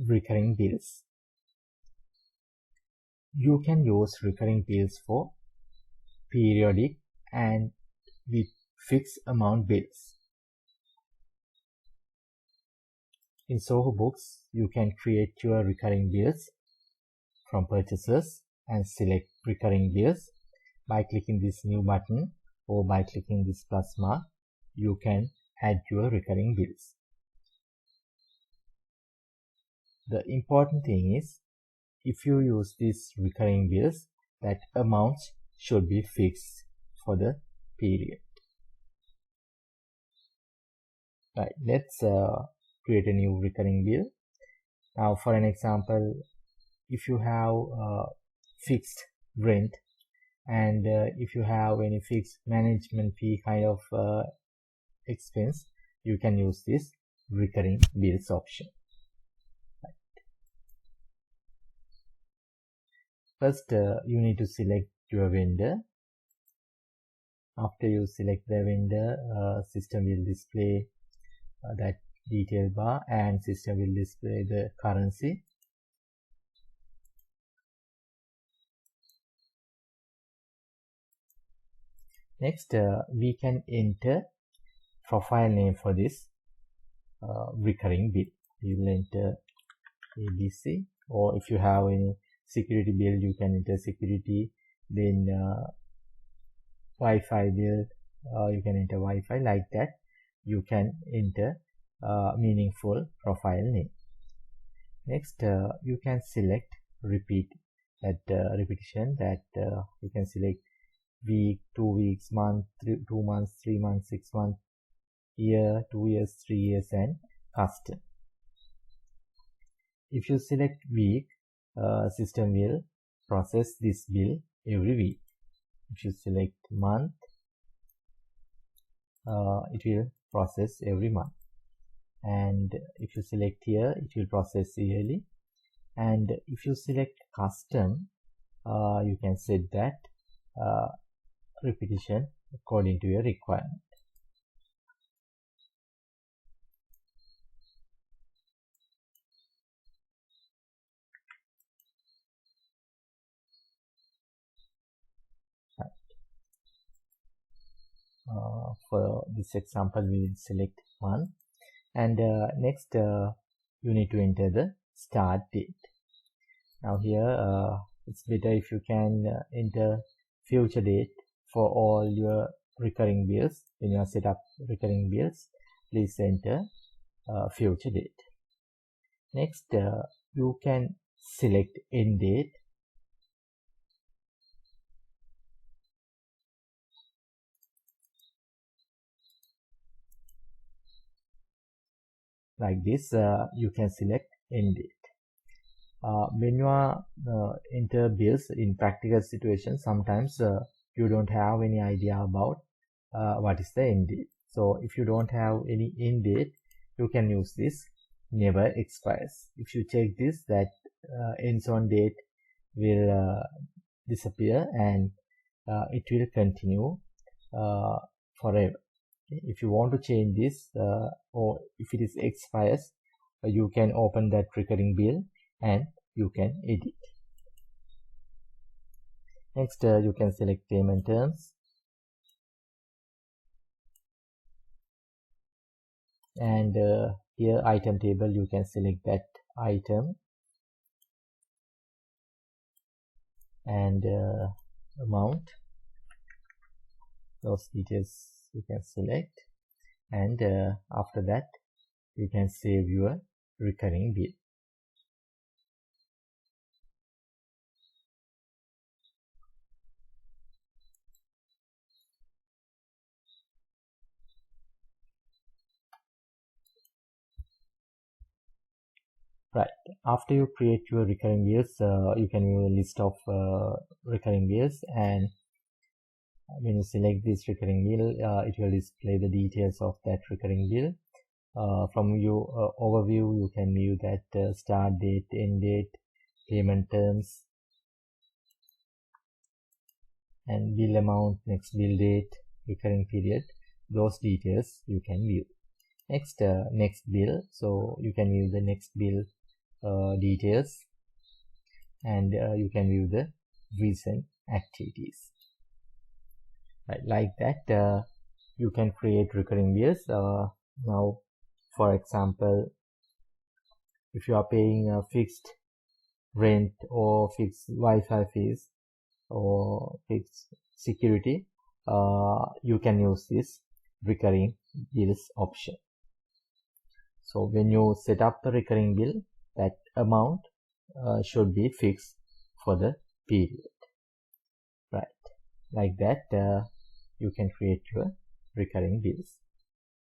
recurring bills. You can use recurring bills for periodic and with fixed amount bills. In Zoho Books, you can create your recurring bills from purchases and select recurring bills by clicking this new button or by clicking this plus mark. You can add your recurring bills. The important thing is, if you use these recurring bills, that amounts should be fixed for the period. Right, let's create a new recurring bill. Now for an example, if you have fixed rent and if you have any fixed management fee kind of expense, you can use this recurring bills option. Right. First, you need to select your vendor. After you select the vendor, system will display that detail bar and system will display the currency. Next, we can enter profile name for this recurring bill. You will enter ABC, or if you have any security bill, you can enter security. Then Wi-Fi bill, you can enter Wi-Fi. Like that, you can enter meaningful profile name. Next, you can select repeat, that repetition, that you can select week, 2 weeks, month, 2 months, 3 months, 6 months, year, 2 years, 3 years, and custom. If you select week, system will process this bill every week. If you select month, it will process every month. And if you select year, it will process yearly. And if you select custom, you can set that repetition according to your requirement. For this example, we will select month, and next you need to enter the start date. Now here it's better if you can enter future date for all your recurring bills. When you set up recurring bills, please enter future date. Next, you can select end date. Like this, you can select end date. When you are enter bills in practical situations, sometimes you don't have any idea about what is the end date. So if you don't have any end date, you can use this never expires. If you check this, that ends on date will disappear and it will continue forever. If you want to change this, or if it is expires, you can open that recurring bill and you can edit. Next, you can select payment terms, and here item table, you can select that item, and amount, those details you can select, and after that you can save your recurring bill. Right, after you create your recurring bills, you can view a list of recurring bills, and when you select this recurring bill, it will display the details of that recurring bill. From your overview, you can view that start date, end date, payment terms, and bill amount, next bill date, recurring period. Those details you can view. Next, next bill. So you can view the next bill details, and you can view the recent activities. Right, like that, you can create recurring bills. Now, for example, if you are paying a fixed rent or fixed Wi-Fi fees or fixed security, you can use this recurring bills option. So when you set up the recurring bill, that amount should be fixed for the period. Right, like that, you can create your recurring bills.